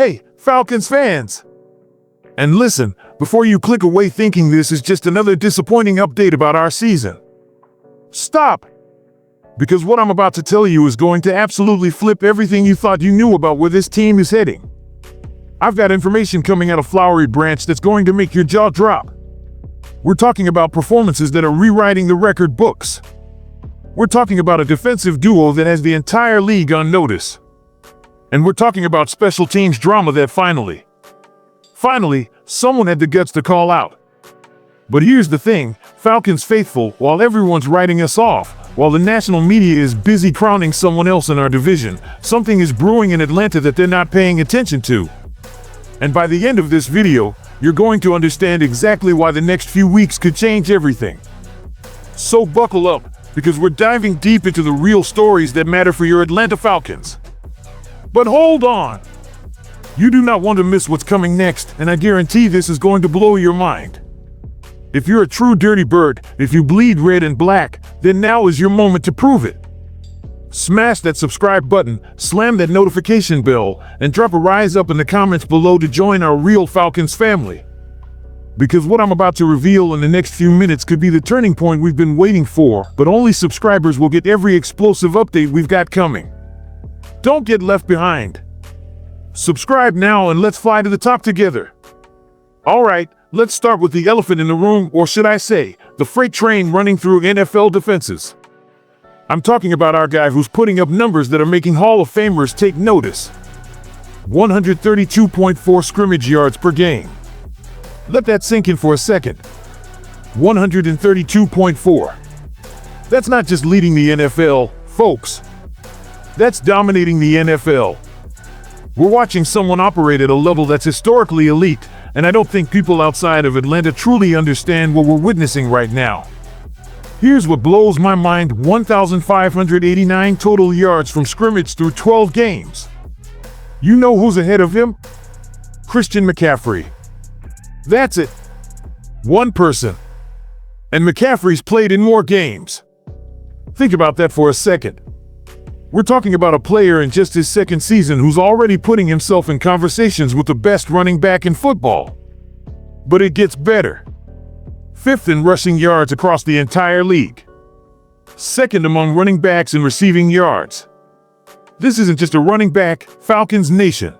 Hey, Falcons fans! And listen, before you click away thinking this is just another disappointing update about our season, stop! Because what I'm about to tell you is going to absolutely flip everything you thought you knew about where this team is heading. I've got information coming out of Flowery Branch that's going to make your jaw drop. We're talking about performances that are rewriting the record books. We're talking about a defensive duo that has the entire league on notice. And we're talking about special teams drama that finally, someone had the guts to call out. But here's the thing, Falcons faithful, while everyone's writing us off, while the national media is busy crowning someone else in our division, something is brewing in Atlanta that they're not paying attention to. And by the end of this video, you're going to understand exactly why the next few weeks could change everything. So buckle up, because we're diving deep into the real stories that matter for your Atlanta Falcons. But hold on! You do not want to miss what's coming next, and I guarantee this is going to blow your mind. If you're a true dirty bird, if you bleed red and black, then now is your moment to prove it. Smash that subscribe button, slam that notification bell, and drop a rise up in the comments below to join our real Falcons family. Because what I'm about to reveal in the next few minutes could be the turning point we've been waiting for, but only subscribers will get every explosive update we've got coming. Don't get left behind. Subscribe now and let's fly to the top together. All right, let's start with the elephant in the room, or should I say, the freight train running through NFL defenses. I'm talking about our guy who's putting up numbers that are making Hall of Famers take notice. 132.4 scrimmage yards per game. Let that sink in for a second. 132.4. That's not just leading the NFL, folks. That's dominating the NFL. We're watching someone operate at a level that's historically elite, and I don't think people outside of Atlanta truly understand what we're witnessing right now. Here's what blows my mind: 1,589 total yards from scrimmage through 12 games. You know who's ahead of him? Christian McCaffrey. That's it. One person. And McCaffrey's played in more games. Think about that for a second. We're talking about a player in just his second season who's already putting himself in conversations with the best running back in football. But it gets better. 5th in rushing yards across the entire league. 2nd among running backs in receiving yards. This isn't just a running back, Falcons Nation.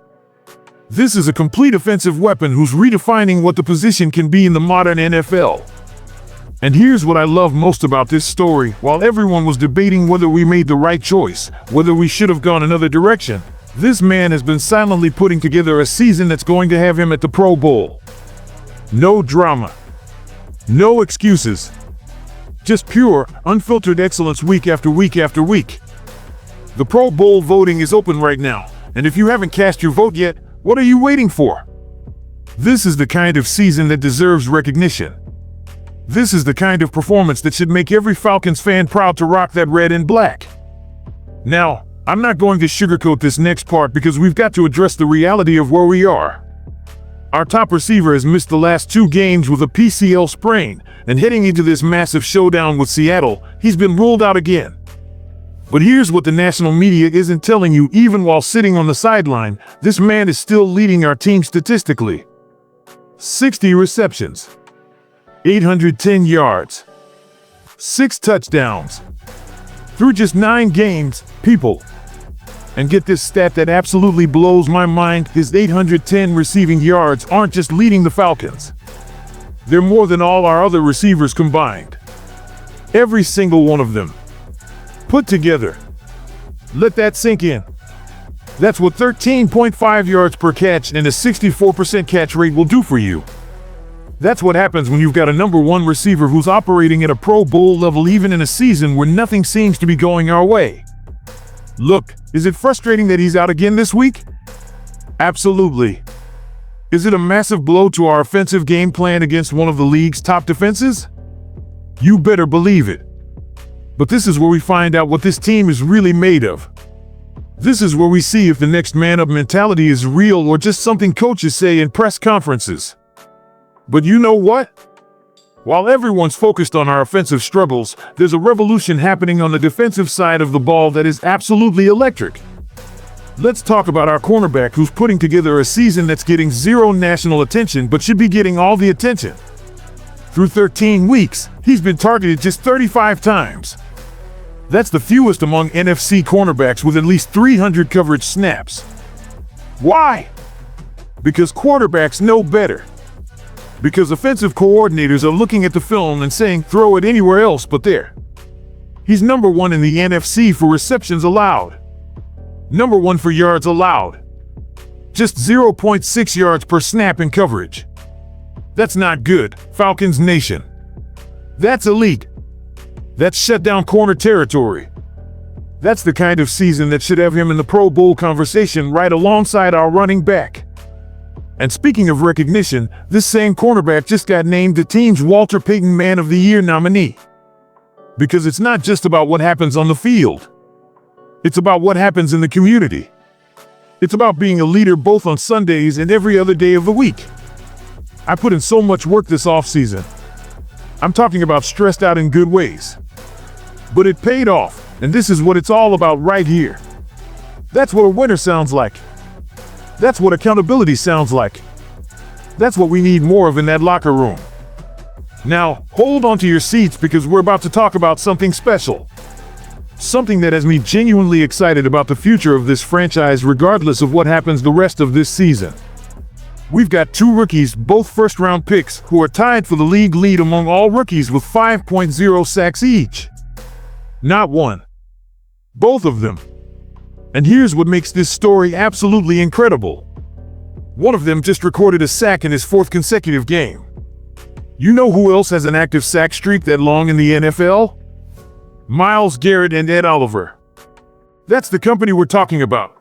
This is a complete offensive weapon who's redefining what the position can be in the modern NFL. And here's what I love most about this story: while everyone was debating whether we made the right choice, whether we should have gone another direction, this man has been silently putting together a season that's going to have him at the Pro Bowl. No drama. No excuses. Just pure, unfiltered excellence week after week after week. The Pro Bowl voting is open right now, and if you haven't cast your vote yet, what are you waiting for? This is the kind of season that deserves recognition. This is the kind of performance that should make every Falcons fan proud to rock that red and black. Now, I'm not going to sugarcoat this next part because we've got to address the reality of where we are. Our top receiver has missed the last 2 games with a PCL sprain, and heading into this massive showdown with Seattle, he's been ruled out again. But here's what the national media isn't telling you: even while sitting on the sideline, this man is still leading our team statistically. 60 receptions. 810 yards. 6 touchdowns. Through just 9 games, people. And get this stat that absolutely blows my mind: his 810 receiving yards aren't just leading the Falcons. They're more than all our other receivers combined. Every single one of them. Put together. Let that sink in. That's what 13.5 yards per catch and a 64% catch rate will do for you. That's what happens when you've got a number 1 receiver who's operating at a Pro Bowl level even in a season where nothing seems to be going our way. Look, is it frustrating that he's out again this week? Absolutely. Is it a massive blow to our offensive game plan against one of the league's top defenses? You better believe it. But this is where we find out what this team is really made of. This is where we see if the next man up mentality is real or just something coaches say in press conferences. But you know what? While everyone's focused on our offensive struggles, there's a revolution happening on the defensive side of the ball that is absolutely electric. Let's talk about our cornerback who's putting together a season that's getting zero national attention but should be getting all the attention. Through 13 weeks, he's been targeted just 35 times. That's the fewest among NFC cornerbacks with at least 300 coverage snaps. Why? Because quarterbacks know better. Because offensive coordinators are looking at the film and saying, throw it anywhere else but there. He's number 1 in the NFC for receptions allowed. Number 1 for yards allowed. Just 0.6 yards per snap in coverage. That's not good, Falcons Nation. That's elite. That's shutdown corner territory. That's the kind of season that should have him in the Pro Bowl conversation right alongside our running back. And speaking of recognition, this same cornerback just got named the team's Walter Payton Man of the Year nominee. Because it's not just about what happens on the field. It's about what happens in the community. It's about being a leader both on Sundays and every other day of the week. I put in so much work this offseason. I'm talking about stressed out in good ways. But it paid off, and this is what it's all about right here. That's what a winner sounds like. That's what accountability sounds like. That's what we need more of in that locker room. Now, hold on to your seats because we're about to talk about something special. Something that has me genuinely excited about the future of this franchise regardless of what happens the rest of this season. We've got 2 rookies, both first-round picks, who are tied for the league lead among all rookies with 5.0 sacks each. Not one. Both of them. And here's what makes this story absolutely incredible. One of them just recorded a sack in his 4th consecutive game. You know who else has an active sack streak that long in the NFL? Myles Garrett and Ed Oliver. That's the company we're talking about.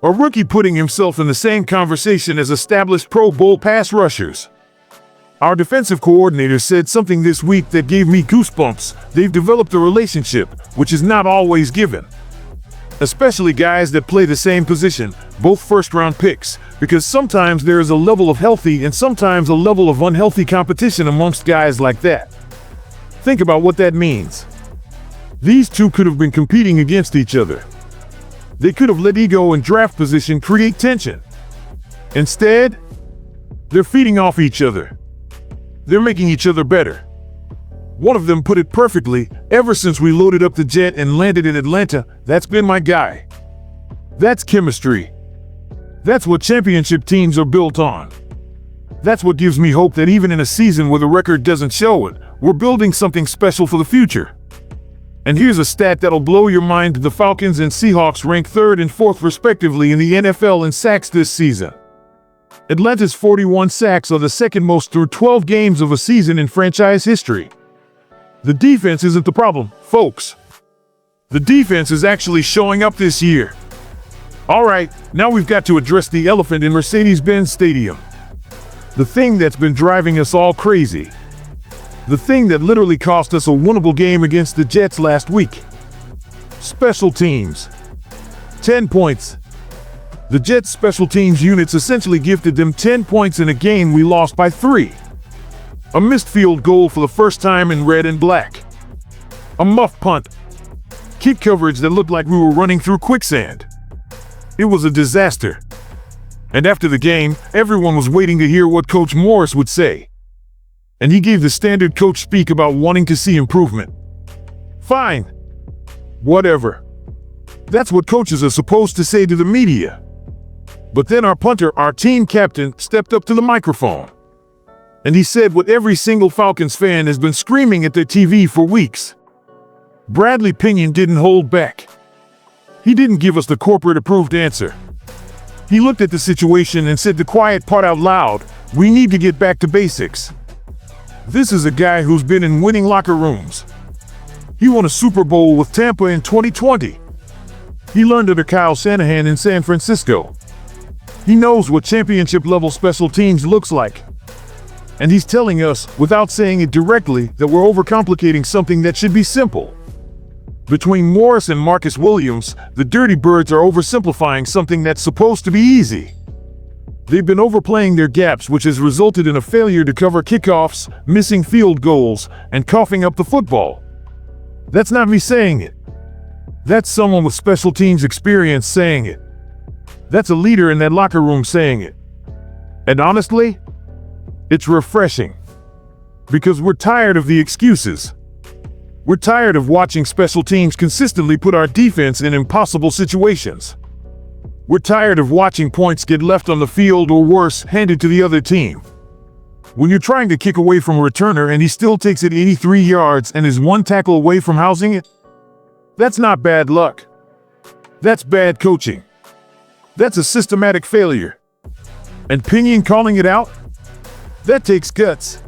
A rookie putting himself in the same conversation as established Pro Bowl pass rushers. Our defensive coordinator said something this week that gave me goosebumps. They've developed a relationship, which is not always given. Especially guys that play the same position, both first-round picks, because sometimes there is a level of healthy and sometimes a level of unhealthy competition amongst guys like that. Think about what that means. These two could have been competing against each other. They could have let ego and draft position create tension. Instead, they're feeding off each other. They're making each other better. One of them put it perfectly, ever since we loaded up the jet and landed in Atlanta, that's been my guy. That's chemistry. That's what championship teams are built on. That's what gives me hope that even in a season where the record doesn't show it, we're building something special for the future. And here's a stat that'll blow your mind. The Falcons and Seahawks rank 3rd and 4th respectively in the NFL in sacks this season. Atlanta's 41 sacks are the 2nd most through 12 games of a season in franchise history. The defense isn't the problem, folks. The defense is actually showing up this year. All right, now we've got to address the elephant in Mercedes-Benz Stadium. The thing that's been driving us all crazy. The thing that literally cost us a winnable game against the Jets last week. Special teams. 10 points. The Jets' special teams units essentially gifted them 10 points in a game we lost by 3. A missed field goal for the first time in red and black. A muff punt. Kick coverage that looked like we were running through quicksand. It was a disaster. And after the game, everyone was waiting to hear what Coach Morris would say. And he gave the standard coach speak about wanting to see improvement. Fine. Whatever. That's what coaches are supposed to say to the media. But then our punter, our team captain, stepped up to the microphone. And he said what every single Falcons fan has been screaming at their TV for weeks. Bradley Pinion didn't hold back. He didn't give us the corporate-approved answer. He looked at the situation and said the quiet part out loud, we need to get back to basics. This is a guy who's been in winning locker rooms. He won a Super Bowl with Tampa in 2020. He learned under Kyle Shanahan in San Francisco. He knows what championship-level special teams looks like. And he's telling us, without saying it directly, that we're overcomplicating something that should be simple. Between Morris and Marcus Williams, the Dirty Birds are oversimplifying something that's supposed to be easy. They've been overplaying their gaps, which has resulted in a failure to cover kickoffs, missing field goals, and coughing up the football. That's not me saying it. That's someone with special teams experience saying it. That's a leader in that locker room saying it. And honestly, it's refreshing. Because we're tired of the excuses. We're tired of watching special teams consistently put our defense in impossible situations. We're tired of watching points get left on the field or worse, handed to the other team. When you're trying to kick away from a returner and he still takes it 83 yards and is one tackle away from housing it, that's not bad luck. That's bad coaching. That's a systematic failure. And Pinion calling it out? That takes guts.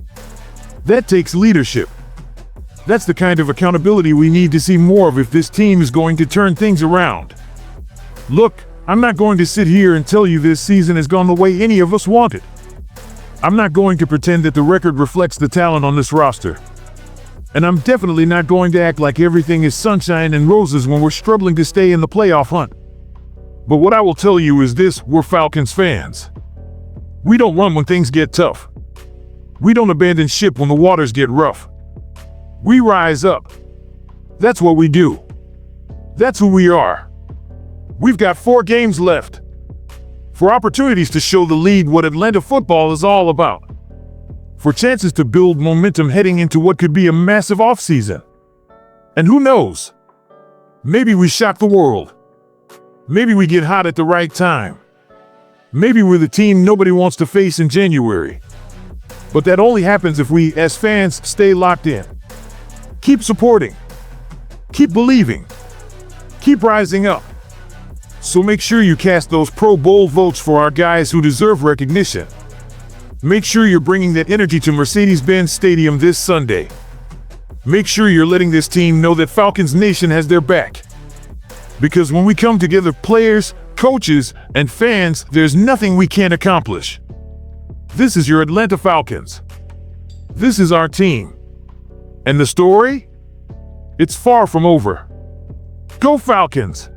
That takes leadership. That's the kind of accountability we need to see more of if this team is going to turn things around. Look, I'm not going to sit here and tell you this season has gone the way any of us wanted. I'm not going to pretend that the record reflects the talent on this roster. And I'm definitely not going to act like everything is sunshine and roses when we're struggling to stay in the playoff hunt. But what I will tell you is this: we're Falcons fans. We don't run when things get tough. We don't abandon ship when the waters get rough. We rise up. That's what we do. That's who we are. We've got 4 games left. 4 opportunities to show the league what Atlanta football is all about. 4 chances to build momentum heading into what could be a massive offseason. And who knows? Maybe we shock the world. Maybe we get hot at the right time. Maybe we're the team nobody wants to face in January. But that only happens if we, as fans, stay locked in. Keep supporting. Keep believing. Keep rising up. So make sure you cast those Pro Bowl votes for our guys who deserve recognition. Make sure you're bringing that energy to Mercedes-Benz Stadium this Sunday. Make sure you're letting this team know that Falcons Nation has their back. Because when we come together, players, coaches, and fans, there's nothing we can't accomplish. This is your Atlanta Falcons. This is our team. And the story? It's far from over. Go Falcons!